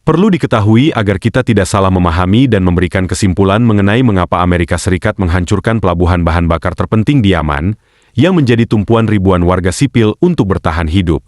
Perlu diketahui agar kita tidak salah memahami dan memberikan kesimpulan mengenai mengapa Amerika Serikat menghancurkan pelabuhan bahan bakar terpenting di Yaman, yang menjadi tumpuan ribuan warga sipil untuk bertahan hidup.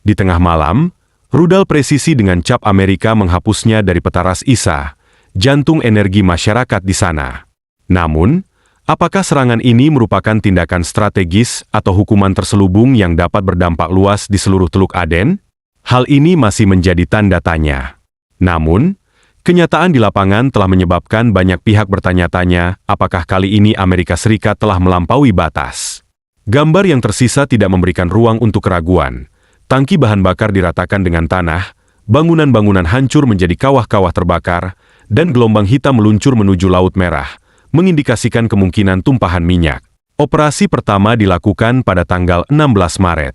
Di tengah malam, rudal presisi dengan cap Amerika menghapusnya dari peta ras ISA, jantung energi masyarakat di sana. Namun, apakah serangan ini merupakan tindakan strategis atau hukuman terselubung yang dapat berdampak luas di seluruh Teluk Aden? Hal ini masih menjadi tanda tanya. Namun, kenyataan di lapangan telah menyebabkan banyak pihak bertanya-tanya apakah kali ini Amerika Serikat telah melampaui batas. Gambar yang tersisa tidak memberikan ruang untuk keraguan. Tangki bahan bakar diratakan dengan tanah, bangunan-bangunan hancur menjadi kawah-kawah terbakar, dan gelombang hitam meluncur menuju Laut Merah, mengindikasikan kemungkinan tumpahan minyak. Operasi pertama dilakukan pada tanggal 16 Maret.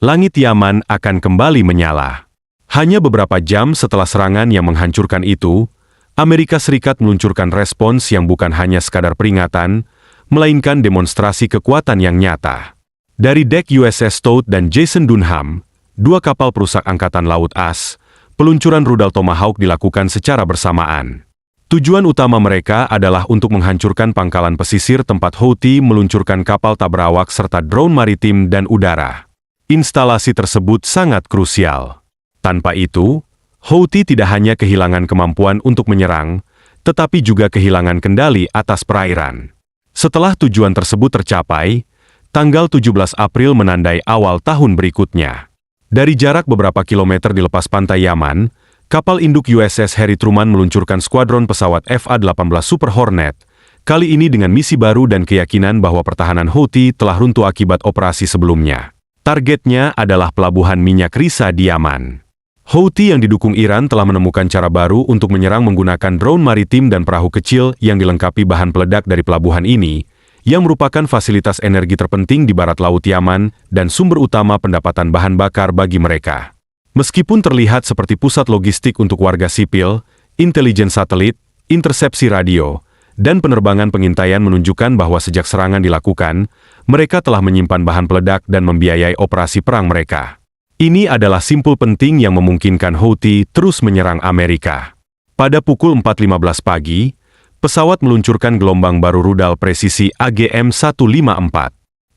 Langit Yaman akan kembali menyala. Hanya beberapa jam setelah serangan yang menghancurkan itu, Amerika Serikat meluncurkan respons yang bukan hanya sekadar peringatan, melainkan demonstrasi kekuatan yang nyata. Dari dek USS Stout dan Jason Dunham, dua kapal perusak Angkatan Laut AS, peluncuran rudal Tomahawk dilakukan secara bersamaan. Tujuan utama mereka adalah untuk menghancurkan pangkalan pesisir tempat Houthi meluncurkan kapal tak berawak serta drone maritim dan udara. Instalasi tersebut sangat krusial. Tanpa itu, Houthi tidak hanya kehilangan kemampuan untuk menyerang, tetapi juga kehilangan kendali atas perairan. Setelah tujuan tersebut tercapai, tanggal 17 April menandai awal tahun berikutnya. Dari jarak beberapa kilometer di lepas pantai Yaman, kapal induk USS Harry Truman meluncurkan skuadron pesawat FA-18 Super Hornet, kali ini dengan misi baru dan keyakinan bahwa pertahanan Houthi telah runtuh akibat operasi sebelumnya. Targetnya adalah pelabuhan minyak Risa di Yaman. Houthi yang didukung Iran telah menemukan cara baru untuk menyerang menggunakan drone maritim dan perahu kecil yang dilengkapi bahan peledak dari pelabuhan ini, yang merupakan fasilitas energi terpenting di barat laut Yaman dan sumber utama pendapatan bahan bakar bagi mereka. Meskipun terlihat seperti pusat logistik untuk warga sipil, intelijen satelit, intersepsi radio, dan penerbangan pengintaian menunjukkan bahwa sejak serangan dilakukan, mereka telah menyimpan bahan peledak dan membiayai operasi perang mereka. Ini adalah simpul penting yang memungkinkan Houthi terus menyerang Amerika. Pada pukul 4.15 pagi, pesawat meluncurkan gelombang baru rudal presisi AGM-154.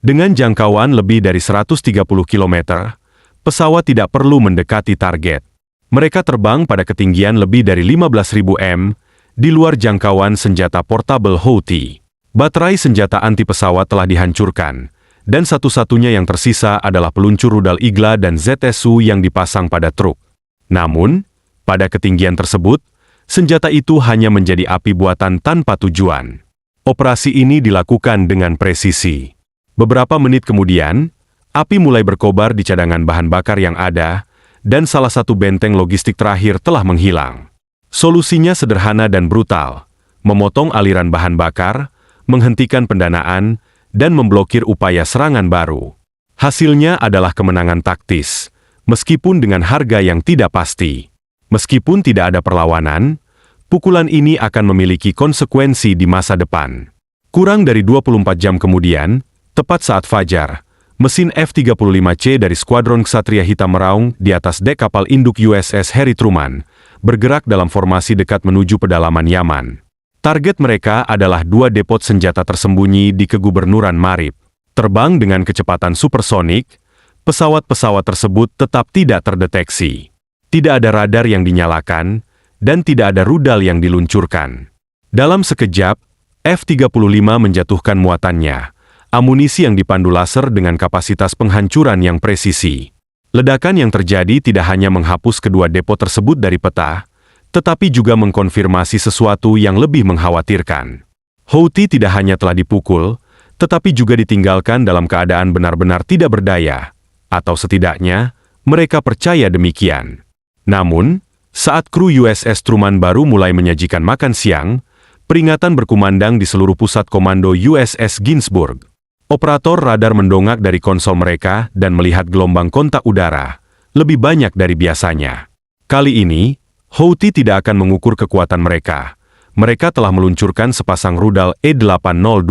Dengan jangkauan lebih dari 130 km, pesawat tidak perlu mendekati target. Mereka terbang pada ketinggian lebih dari 15.000 m, di luar jangkauan senjata portable Houthi. Baterai senjata anti pesawat telah dihancurkan, dan satu-satunya yang tersisa adalah peluncur rudal Igla dan ZSU yang dipasang pada truk. Namun, pada ketinggian tersebut, senjata itu hanya menjadi api buatan tanpa tujuan. Operasi ini dilakukan dengan presisi. Beberapa menit kemudian, api mulai berkobar di cadangan bahan bakar yang ada, dan salah satu benteng logistik terakhir telah menghilang. Solusinya sederhana dan brutal, memotong aliran bahan bakar, menghentikan pendanaan, dan memblokir upaya serangan baru. Hasilnya adalah kemenangan taktis, meskipun dengan harga yang tidak pasti. Meskipun tidak ada perlawanan, pukulan ini akan memiliki konsekuensi di masa depan. Kurang dari 24 jam kemudian, tepat saat fajar, mesin F-35C dari Skuadron Ksatria Hitam meraung di atas dek kapal induk USS Harry Truman, bergerak dalam formasi dekat menuju pedalaman Yaman. Target mereka adalah dua depot senjata tersembunyi di kegubernuran Marib. Terbang dengan kecepatan supersonik, pesawat-pesawat tersebut tetap tidak terdeteksi. Tidak ada radar yang dinyalakan, dan tidak ada rudal yang diluncurkan. Dalam sekejap, F-35 menjatuhkan muatannya, amunisi yang dipandu laser dengan kapasitas penghancuran yang presisi. Ledakan yang terjadi tidak hanya menghapus kedua depo tersebut dari peta, tetapi juga mengkonfirmasi sesuatu yang lebih mengkhawatirkan. Houthi tidak hanya telah dipukul, tetapi juga ditinggalkan dalam keadaan benar-benar tidak berdaya, atau setidaknya, mereka percaya demikian. Namun, saat kru USS Truman baru mulai menyajikan makan siang, peringatan berkumandang di seluruh pusat komando USS Ginsburg. Operator radar mendongak dari konsol mereka dan melihat gelombang kontak udara, lebih banyak dari biasanya. Kali ini, Houthi tidak akan mengukur kekuatan mereka. Mereka telah meluncurkan sepasang rudal E-802.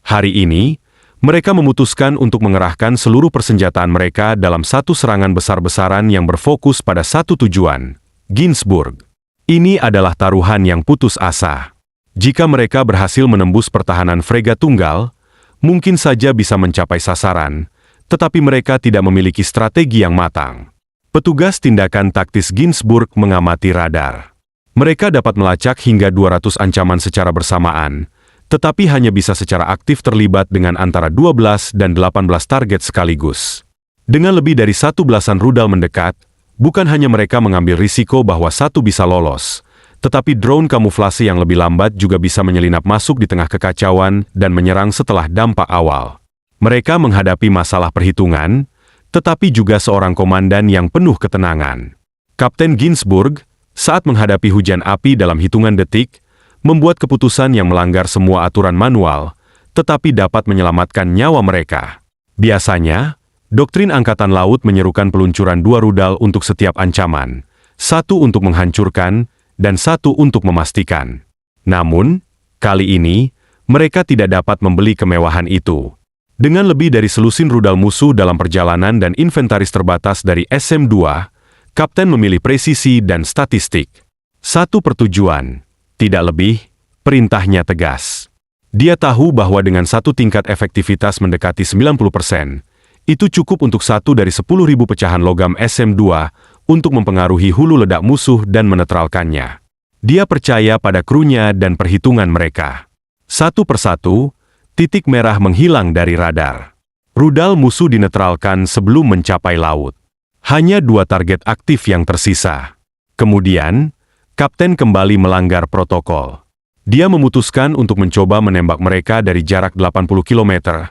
Hari ini, mereka memutuskan untuk mengerahkan seluruh persenjataan mereka dalam satu serangan besar-besaran yang berfokus pada satu tujuan, Ginsburg. Ini adalah taruhan yang putus asa. Jika mereka berhasil menembus pertahanan fregat tunggal, mungkin saja bisa mencapai sasaran, tetapi mereka tidak memiliki strategi yang matang. Petugas tindakan taktis Ginsburg mengamati radar. Mereka dapat melacak hingga 200 ancaman secara bersamaan, tetapi hanya bisa secara aktif terlibat dengan antara 12 dan 18 target sekaligus. Dengan lebih dari 1 belasan rudal mendekat, bukan hanya mereka mengambil risiko bahwa satu bisa lolos, tetapi drone kamuflase yang lebih lambat juga bisa menyelinap masuk di tengah kekacauan dan menyerang setelah dampak awal. Mereka menghadapi masalah perhitungan, tetapi juga seorang komandan yang penuh ketenangan. Kapten Ginsburg, saat menghadapi hujan api dalam hitungan detik, membuat keputusan yang melanggar semua aturan manual, tetapi dapat menyelamatkan nyawa mereka. Biasanya, doktrin Angkatan Laut menyerukan peluncuran 2 rudal untuk setiap ancaman, 1 untuk menghancurkan, dan 1 untuk memastikan. Namun, kali ini, mereka tidak dapat membeli kemewahan itu. Dengan lebih dari selusin rudal musuh dalam perjalanan dan inventaris terbatas dari SM-2, Kapten memilih presisi dan statistik. 1 pertujuan, tidak lebih, perintahnya tegas. Dia tahu bahwa dengan 1 tingkat efektivitas mendekati 90%, itu cukup untuk 1 dari 10.000 pecahan logam SM-2 untuk mempengaruhi hulu ledak musuh dan menetralkannya. Dia percaya pada krunya dan perhitungan mereka. Satu persatu, titik merah menghilang dari radar. Rudal musuh dinetralkan sebelum mencapai laut. Hanya 2 target aktif yang tersisa. Kemudian, Kapten kembali melanggar protokol. Dia memutuskan untuk mencoba menembak mereka dari jarak 80 km,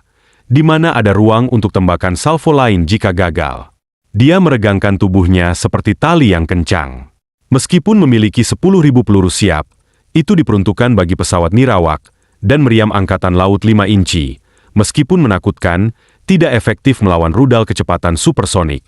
di mana ada ruang untuk tembakan salvo lain jika gagal. Dia meregangkan tubuhnya seperti tali yang kencang. Meskipun memiliki 10.000 peluru siap, itu diperuntukkan bagi pesawat nirawak dan meriam Angkatan Laut 5 inci, meskipun menakutkan, tidak efektif melawan rudal kecepatan supersonik.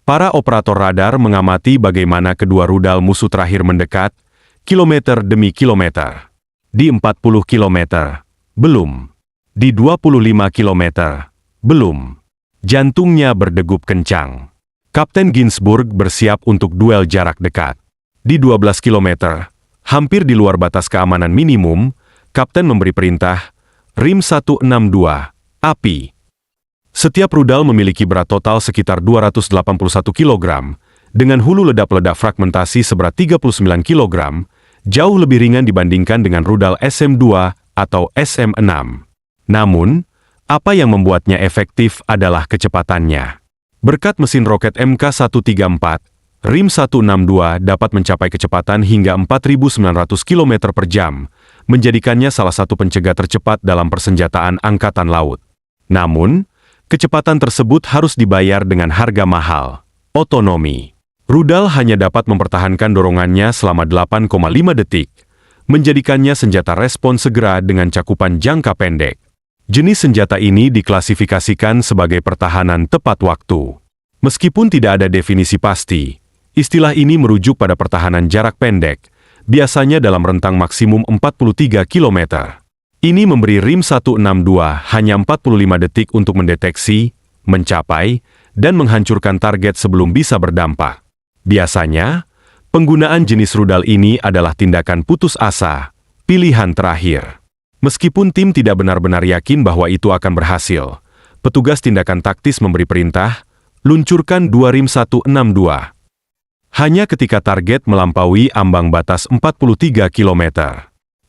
Para operator radar mengamati bagaimana kedua rudal musuh terakhir mendekat, kilometer demi kilometer. Di 40 kilometer, belum. Di 25 kilometer, belum. Jantungnya berdegup kencang. Kapten Ginsburg bersiap untuk duel jarak dekat. Di 12 kilometer, hampir di luar batas keamanan minimum, Kapten memberi perintah, Rim 162, api. Setiap rudal memiliki berat total sekitar 281 kg, dengan hulu ledak-ledak fragmentasi seberat 39 kg, jauh lebih ringan dibandingkan dengan rudal SM-2 atau SM-6. Namun, apa yang membuatnya efektif adalah kecepatannya. Berkat mesin roket Mk-134, Rim 162 dapat mencapai kecepatan hingga 4.900 km per jam, menjadikannya salah satu pencegat tercepat dalam persenjataan Angkatan Laut. Namun, kecepatan tersebut harus dibayar dengan harga mahal, otonomi. Rudal hanya dapat mempertahankan dorongannya selama 8,5 detik, menjadikannya senjata respons segera dengan cakupan jangka pendek. Jenis senjata ini diklasifikasikan sebagai pertahanan tepat waktu. Meskipun tidak ada definisi pasti, istilah ini merujuk pada pertahanan jarak pendek, biasanya dalam rentang maksimum 43 km. Ini memberi Rim 162 hanya 45 detik untuk mendeteksi, mencapai, dan menghancurkan target sebelum bisa berdampak. Biasanya, penggunaan jenis rudal ini adalah tindakan putus asa, pilihan terakhir. Meskipun tim tidak benar-benar yakin bahwa itu akan berhasil, petugas tindakan taktis memberi perintah, luncurkan 2 Rim 162. Hanya ketika target melampaui ambang batas 43 km.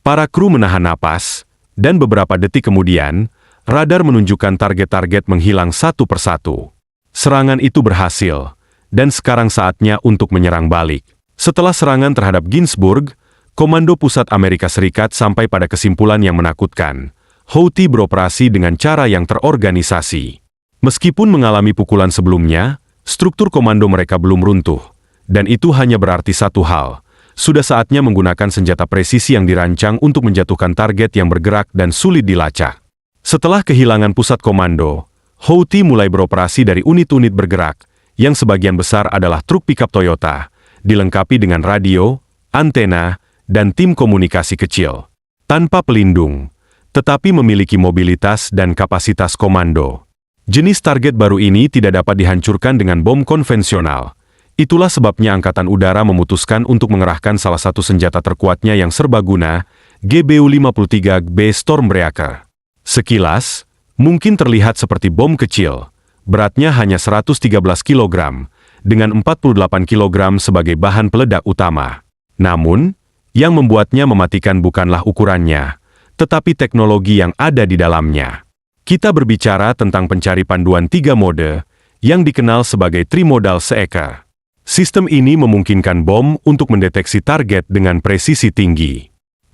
Para kru menahan napas, dan beberapa detik kemudian, radar menunjukkan target-target menghilang satu persatu. Serangan itu berhasil, dan sekarang saatnya untuk menyerang balik. Setelah serangan terhadap Ginsburg, Komando Pusat Amerika Serikat sampai pada kesimpulan yang menakutkan. Houthi beroperasi dengan cara yang terorganisasi. Meskipun mengalami pukulan sebelumnya, struktur komando mereka belum runtuh. Dan itu hanya berarti satu hal. Sudah saatnya menggunakan senjata presisi yang dirancang untuk menjatuhkan target yang bergerak dan sulit dilacak. Setelah kehilangan pusat komando, Houthi mulai beroperasi dari unit-unit bergerak, yang sebagian besar adalah truk pickup Toyota, dilengkapi dengan radio, antena, dan tim komunikasi kecil. Tanpa pelindung, tetapi memiliki mobilitas dan kapasitas komando. Jenis target baru ini tidak dapat dihancurkan dengan bom konvensional. Itulah sebabnya Angkatan Udara memutuskan untuk mengerahkan salah satu senjata terkuatnya yang serbaguna, GBU-53B Stormbreaker. Sekilas, mungkin terlihat seperti bom kecil, beratnya hanya 113 kg, dengan 48 kg sebagai bahan peledak utama. Namun, yang membuatnya mematikan bukanlah ukurannya, tetapi teknologi yang ada di dalamnya. Kita berbicara tentang pencari panduan 3 mode, yang dikenal sebagai Trimodal Seeker. Sistem ini memungkinkan bom untuk mendeteksi target dengan presisi tinggi.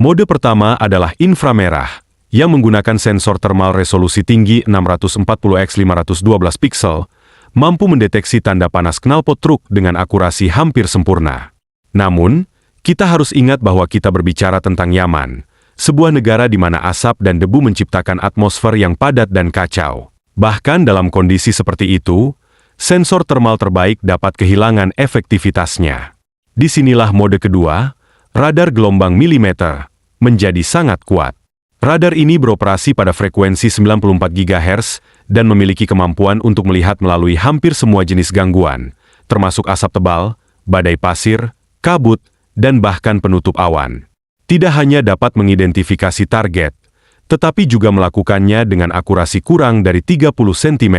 Mode pertama adalah inframerah, yang menggunakan sensor thermal resolusi tinggi 640x512 piksel, mampu mendeteksi tanda panas knalpot truk dengan akurasi hampir sempurna. Namun, kita harus ingat bahwa kita berbicara tentang Yaman, sebuah negara di mana asap dan debu menciptakan atmosfer yang padat dan kacau. Bahkan dalam kondisi seperti itu, sensor thermal terbaik dapat kehilangan efektivitasnya. Disinilah mode kedua, radar gelombang milimeter, menjadi sangat kuat. Radar ini beroperasi pada frekuensi 94 GHz dan memiliki kemampuan untuk melihat melalui hampir semua jenis gangguan, termasuk asap tebal, badai pasir, kabut, dan bahkan penutup awan. Tidak hanya dapat mengidentifikasi target, tetapi juga melakukannya dengan akurasi kurang dari 30 cm.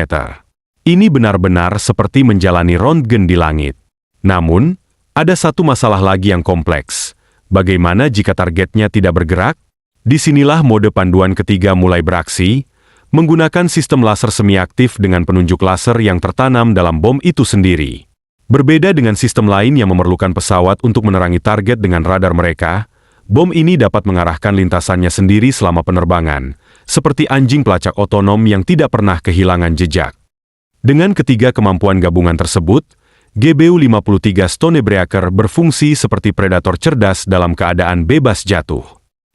Ini benar-benar seperti menjalani röntgen di langit. Namun, ada satu masalah lagi yang kompleks. Bagaimana jika targetnya tidak bergerak? Disinilah mode panduan ketiga mulai beraksi, menggunakan sistem laser semi-aktif dengan penunjuk laser yang tertanam dalam bom itu sendiri. Berbeda dengan sistem lain yang memerlukan pesawat untuk menerangi target dengan radar mereka, bom ini dapat mengarahkan lintasannya sendiri selama penerbangan, seperti anjing pelacak otonom yang tidak pernah kehilangan jejak. Dengan ketiga kemampuan gabungan tersebut, GBU-53 Stormbreaker berfungsi seperti predator cerdas dalam keadaan bebas jatuh.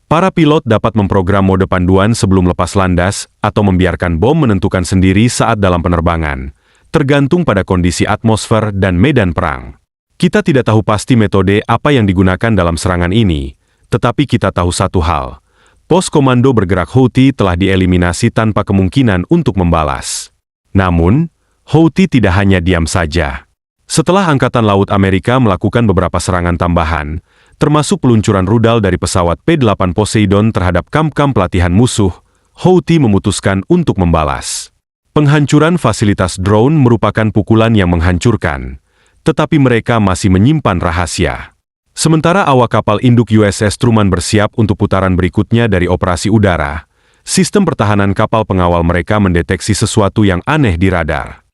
Para pilot dapat memprogram mode panduan sebelum lepas landas atau membiarkan bom menentukan sendiri saat dalam penerbangan, tergantung pada kondisi atmosfer dan medan perang. Kita tidak tahu pasti metode apa yang digunakan dalam serangan ini, tetapi kita tahu satu hal, pos komando bergerak Houthi telah dieliminasi tanpa kemungkinan untuk membalas. Namun, Houthi tidak hanya diam saja. Setelah Angkatan Laut Amerika melakukan beberapa serangan tambahan, termasuk peluncuran rudal dari pesawat P-8 Poseidon terhadap kamp-kamp pelatihan musuh, Houthi memutuskan untuk membalas. Penghancuran fasilitas drone merupakan pukulan yang menghancurkan, tetapi mereka masih menyimpan rahasia. Sementara awak kapal induk USS Truman bersiap untuk putaran berikutnya dari operasi udara, sistem pertahanan kapal pengawal mereka mendeteksi sesuatu yang aneh di radar.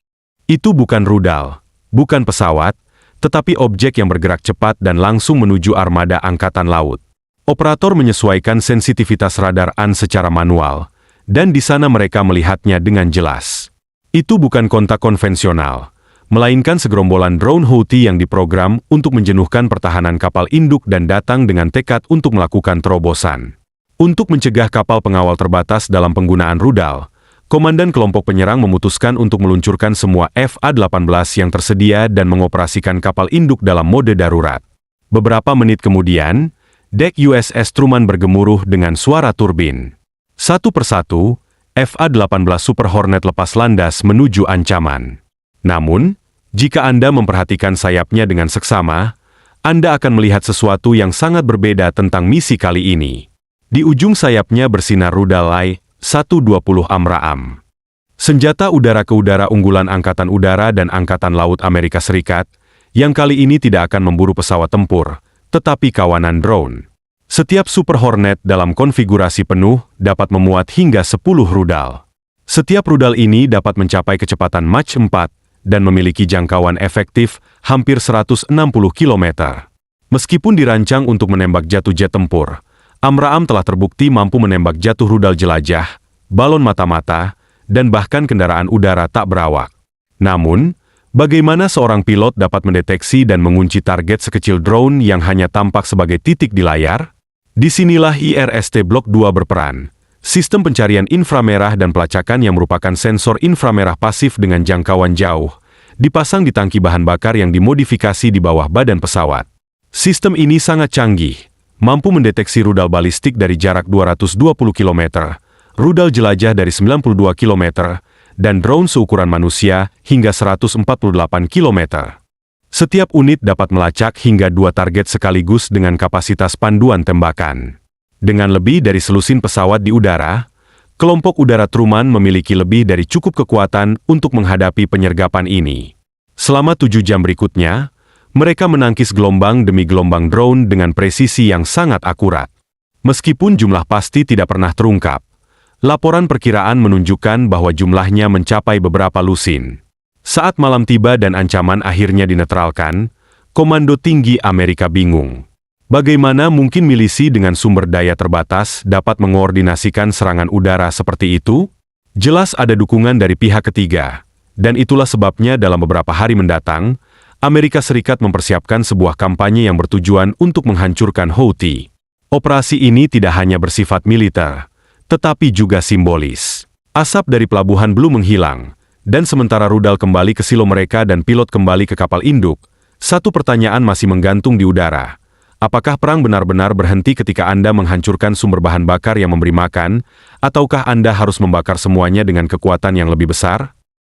Itu bukan rudal, bukan pesawat, tetapi objek yang bergerak cepat dan langsung menuju armada angkatan laut. Operator menyesuaikan sensitivitas radar AN secara manual, dan di sana mereka melihatnya dengan jelas. Itu bukan kontak konvensional, melainkan segerombolan drone Houthi yang diprogram untuk menjenuhkan pertahanan kapal induk dan datang dengan tekad untuk melakukan terobosan. Untuk mencegah kapal pengawal terbatas dalam penggunaan rudal, Komandan kelompok penyerang memutuskan untuk meluncurkan semua FA-18 yang tersedia dan mengoperasikan kapal induk dalam mode darurat. Beberapa menit kemudian, dek USS Truman bergemuruh dengan suara turbin. Satu persatu, FA-18 Super Hornet lepas landas menuju ancaman. Namun, jika Anda memperhatikan sayapnya dengan seksama, Anda akan melihat sesuatu yang sangat berbeda tentang misi kali ini. Di ujung sayapnya bersinar rudal Lai-120 AMRAAM. Senjata udara-ke-udara unggulan Angkatan Udara dan Angkatan Laut Amerika Serikat, yang kali ini tidak akan memburu pesawat tempur, tetapi kawanan drone. Setiap Super Hornet dalam konfigurasi penuh dapat memuat hingga 10 rudal. Setiap rudal ini dapat mencapai kecepatan Mach 4 dan memiliki jangkauan efektif hampir 160 km. Meskipun dirancang untuk menembak jatuh jet tempur, AMRAAM telah terbukti mampu menembak jatuh rudal jelajah, balon mata-mata, dan bahkan kendaraan udara tak berawak. Namun, bagaimana seorang pilot dapat mendeteksi dan mengunci target sekecil drone yang hanya tampak sebagai titik di layar? Disinilah IRST Blok 2 berperan. Sistem pencarian inframerah dan pelacakan yang merupakan sensor inframerah pasif dengan jangkauan jauh, dipasang di tangki bahan bakar yang dimodifikasi di bawah badan pesawat. Sistem ini sangat canggih, mampu mendeteksi rudal balistik dari jarak 220 km, rudal jelajah dari 92 km, dan drone seukuran manusia hingga 148 km. Setiap unit dapat melacak hingga 2 target sekaligus dengan kapasitas panduan tembakan. Dengan lebih dari selusin pesawat di udara, kelompok udara Truman memiliki lebih dari cukup kekuatan untuk menghadapi penyergapan ini. Selama 7 jam berikutnya, mereka menangkis gelombang demi gelombang drone dengan presisi yang sangat akurat. Meskipun jumlah pasti tidak pernah terungkap, laporan perkiraan menunjukkan bahwa jumlahnya mencapai beberapa lusin. Saat malam tiba dan ancaman akhirnya dinetralkan, Komando Tinggi Amerika bingung. Bagaimana mungkin milisi dengan sumber daya terbatas dapat mengoordinasikan serangan udara seperti itu? Jelas ada dukungan dari pihak ketiga, dan itulah sebabnya dalam beberapa hari mendatang, Amerika Serikat mempersiapkan sebuah kampanye yang bertujuan untuk menghancurkan Houthi. Operasi ini tidak hanya bersifat militer, tetapi juga simbolis. Asap dari pelabuhan belum menghilang, dan sementara rudal kembali ke silo mereka dan pilot kembali ke kapal induk, satu pertanyaan masih menggantung di udara. Apakah perang benar-benar berhenti ketika Anda menghancurkan sumber bahan bakar yang memberi makan, ataukah Anda harus membakar semuanya dengan kekuatan yang lebih besar?